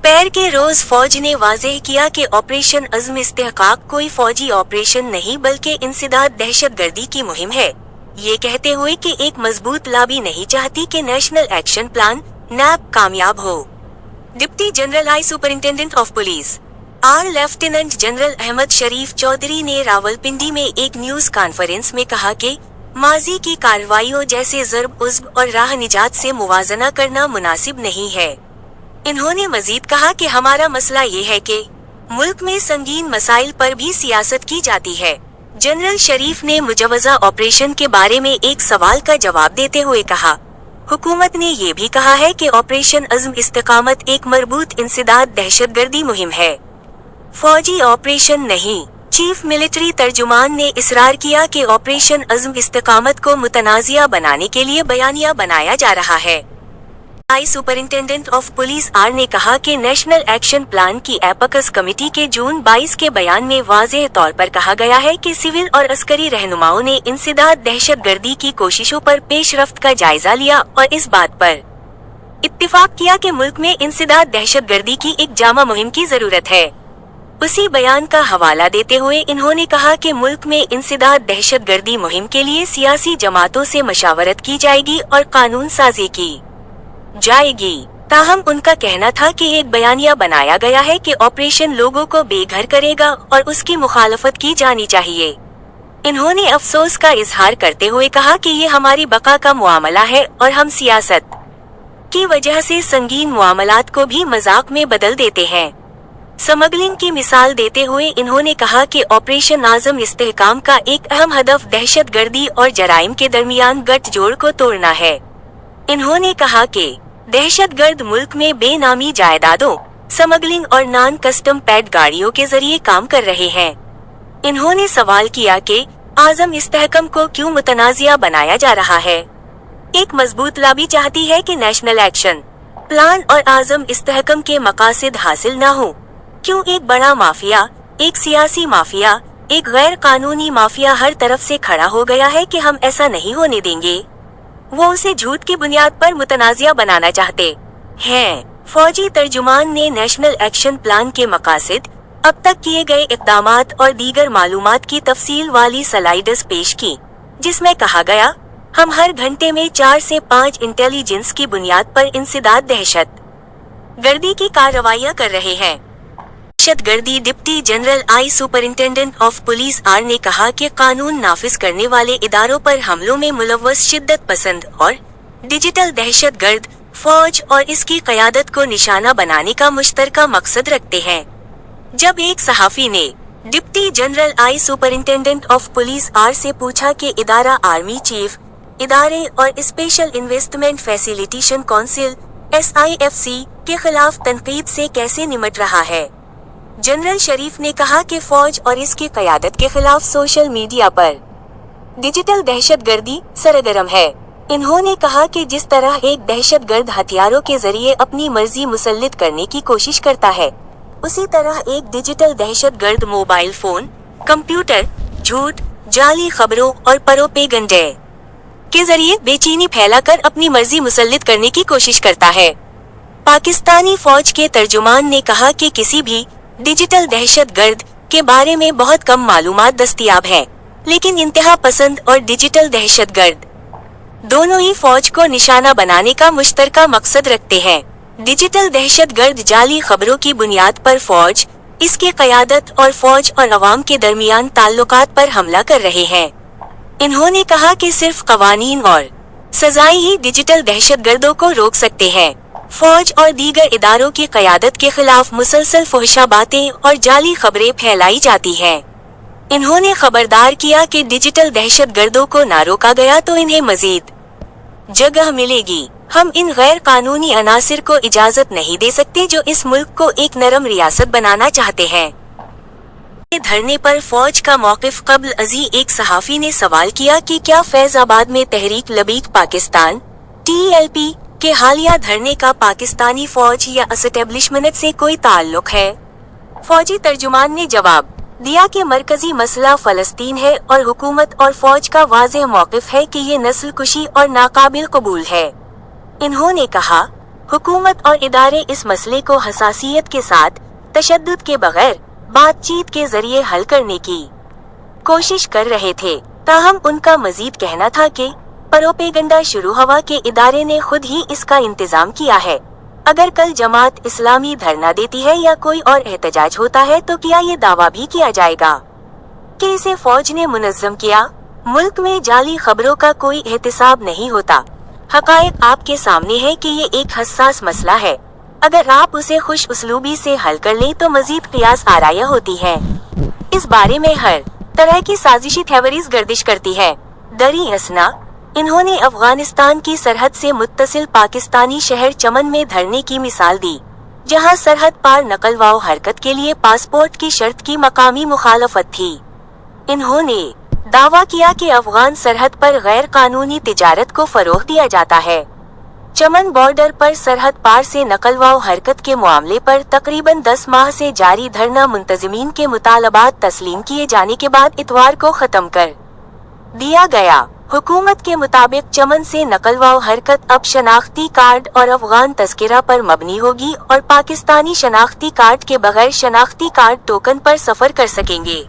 दोपहर के रोज फौज ने वाज़ेह किया कि ऑपरेशन अज़्म इस्तेहकाक कोई फौजी ऑपरेशन नहीं बल्कि इंसदाद दहशतगर्दी की मुहिम है, ये कहते हुए कि एक मजबूत लॉबी नहीं चाहती कि नेशनल एक्शन प्लान नैप कामयाब हो। Deputy general I superintendent of police R lieutenant general Ahmed Sharif Chaudhry ने रावलपिंडी में एक न्यूज कॉन्फ्रेंस में कहा कि माजी की कार्रवाइयों जैसे ज़र्ब उज़्ब और राह निजात से मुवाजना करना मुनासिब नहीं है। इन्होंने मजीद कहा कि हमारा मसला ये है कि मुल्क में संगीन मसाइल पर भी सियासत की जाती है। जनरल शरीफ ने मुजवजा ऑपरेशन के बारे में एक सवाल का जवाब देते हुए कहा, हुकूमत ने ये भी कहा है कि ऑपरेशन अज़्म इस्तेकामत एक मरबूत इंसदाद दहशतगर्दी मुहिम है, फौजी ऑपरेशन नहीं। चीफ मिलिट्री तर्जुमान ने इसरार किया कि ऑपरेशन अज़्म इस्तेकामत को मुतनाज़िया बनाने के लिए बयानिया बनाया जा रहा है। आई सुपरिंटेंडेंट ऑफ पुलिस आर ने कहा कि नेशनल एक्शन प्लान की एपकस कमेटी के जून 22 के बयान में वाज़ेह तौर पर कहा गया है कि सिविल और अस्करी रहनुमाओं ने इंसदाद दहशतगर्दी की कोशिशों पर पेशरफ्त का जायजा लिया और इस बात पर इत्तिफाक किया कि मुल्क में इंसदाद दहशतगर्दी की एक जामा मुहिम की जरूरत है। उसी बयान का हवाला देते हुए इन्होंने कहा कि मुल्क में इंसदाद दहशतगर्दी मुहिम के लिए सियासी जमातों से मशावरत की जाएगी और कानून साजी की जाएगी। ताहम उनका कहना था कि एक बयानिया बनाया गया है कि ऑपरेशन लोगों को बेघर करेगा और उसकी मुखालफत की जानी चाहिए। इन्होंने अफसोस का इजहार करते हुए कहा कि ये हमारी बका का मुआमला है और हम सियासत की वजह से संगीन मुआमलात को भी मजाक में बदल देते हैं। स्मगलिंग की मिसाल देते हुए इन्होंने कहा कि ऑपरेशन आज़म इस्तेहकाम का एक अहम हदफ दहशतगर्दी और जराइम के दरमियान गठजोड़ को तोड़ना है। इन्होंने कहा कि दहशतगर्द मुल्क में बेनामी जायदादों, स्मगलिंग और नॉन कस्टम पैड गाड़ियों के जरिए काम कर रहे हैं। इन्होंने सवाल किया कि आज़म इस्तेहकाम को क्यों मुतनाज़िया बनाया जा रहा है। एक मजबूत लॉबी चाहती है कि नेशनल एक्शन प्लान और आज़म इस्तेहकाम के मकासद हासिल न हो। क्यों एक बड़ा माफिया, एक सियासी माफिया, एक गैर कानूनी माफिया हर तरफ से खड़ा हो गया है कि हम ऐसा नहीं होने देंगे। वो उसे झूठ की बुनियाद पर मुतनाज़िया बनाना चाहते हैं। फौजी तर्जुमान ने नेशनल एक्शन प्लान के मकासद, अब तक किए गए इक़दामात और दीगर मालूमात की तफसील वाली स्लाइड्स पेश की, जिसमें कहा गया, हम हर घंटे में 4 से 5 इंटेलिजेंस की बुनियाद पर इंसदाद दहशत गर्दी की कार्रवाइयाँ कर रहे हैं। दहशतगर्दी deputy general I superintendent of police R ने कहा कि कानून नाफिज करने वाले इदारों पर हमलों में मुलव्वस शिद्दत पसंद और डिजिटल दहशतगर्द फौज और इसकी क़यादत को निशाना बनाने का मुश्तरका मकसद रखते हैं। जब एक सहाफ़ी ने deputy general I superintendent of police R से पूछा कि इदारा आर्मी चीफ इदारे और special investment facilitation council SIFC के खिलाफ तनकीद से कैसे निमट रहा है, जनरल शरीफ ने कहा कि फौज और इसकी क़यादत के खिलाफ सोशल मीडिया पर डिजिटल दहशतगर्दी सरगर्म है। इन्होंने कहा कि जिस तरह एक दहशतगर्द हथियारों के जरिए अपनी मर्जी मुसल्लित करने की कोशिश करता है, उसी तरह एक डिजिटल दहशतगर्द मोबाइल फोन, कंप्यूटर, झूठ, जाली खबरों और प्रोपेगेंडा के जरिए बेचैनी फैलाकर अपनी मर्जी मुसल्लित करने की कोशिश करता है। पाकिस्तानी फौज के तर्जुमान ने कहा कि किसी भी डिजिटल दहशतगर्द के बारे में बहुत कम मालूमात दस्तयाब है, लेकिन इंतहा पसंद और डिजिटल दहशतगर्द दोनों ही फौज को निशाना बनाने का मुश्तरका मकसद रखते हैं। डिजिटल दहशतगर्द जाली खबरों की बुनियाद पर फौज, इसकी क़यादत और फौज और अवाम के दरमियान ताल्लुकात पर हमला कर रहे हैं। इन्होंने कहा कि सिर्फ कवानीन और सजाएं ही डिजिटल दहशतगर्दों को रोक सकते हैं। फौज और दीगर इदारों की क़यादत के खिलाफ मुसलसल फहशा बातें और जाली खबरें फैलाई जाती हैं। इन्होंने खबरदार किया कि डिजिटल दहशतगर्दों को ना रोका गया तो इन्हें मजीद जगह मिलेगी। हम इन गैर कानूनी अनासिर को इजाज़त नहीं दे सकते जो इस मुल्क को एक नरम रियासत बनाना चाहते हैं। धरने पर फौज का मौक़िफ़ क़ब्ल अज़ी एक सहाफ़ी ने सवाल किया कि क्या फैज़ाबाद में तहरीक लबीक पाकिस्तान TLP के हालिया धरने का पाकिस्तानी फौज या एस्टेब्लिशमेंट से कोई ताल्लुक है। फौजी तर्जुमान ने जवाब दिया कि मरकजी मसला फ़लस्तीन है और हुकूमत और फौज का वाज़ेह मौक़िफ़ है कि ये नस्ल कुशी और नाकाबिल कबूल है। इन्होंने कहा, हुकूमत और इदारे इस मसले को हसासियत के साथ, तशद्दुद के बगैर, बातचीत के जरिए हल करने की कोशिश कर रहे थे। ताहम उनका मजीद कहना था कि प्रोपेगंडा शुरू हुआ के इदारे ने खुद ही इसका इंतजाम किया है। अगर कल जमात इस्लामी धरना देती है या कोई और एहतजाज होता है तो क्या ये दावा भी किया जाएगा कि इसे फौज ने मुनज़्ज़म किया? मुल्क में जाली खबरों का कोई एहतिसाब नहीं होता। हक़ाइक़ आपके सामने है कि ये एक हसास मसला है। अगर आप उसे खुश उसलूबी से हल कर लें तो मजीद क़ियास आराया होती है। इस बारे में हर तरह की साजिशी थ्योरीज गर्दिश करती है। दरी असना, इन्होंने अफगानिस्तान की सरहद से मुत्तसिल पाकिस्तानी शहर चमन में धरने की मिसाल दी, जहां सरहद पार नकलवाओ हरकत के लिए पासपोर्ट की शर्त की मकामी मुखालफत थी। इन्होंने दावा किया कि अफगान सरहद पर गैर कानूनी तिजारत को फरोग दिया जाता है। चमन बॉर्डर पर सरहद पार से नकलवाओ हरकत के मामले पर तकरीबन 10 माह से जारी धरना मुंतजिमीन के मुतालबात तस्लीम किए जाने के बाद इतवार को खत्म कर दिया गया। हुकूमत के मुताबिक चमन से नकलवाओ हरकत अब शनाख्ती कार्ड और अफगान तस्किरा पर मबनी होगी और पाकिस्तानी शनाख्ती कार्ड के बगैर शनाख्ती कार्ड टोकन पर सफर कर सकेंगे।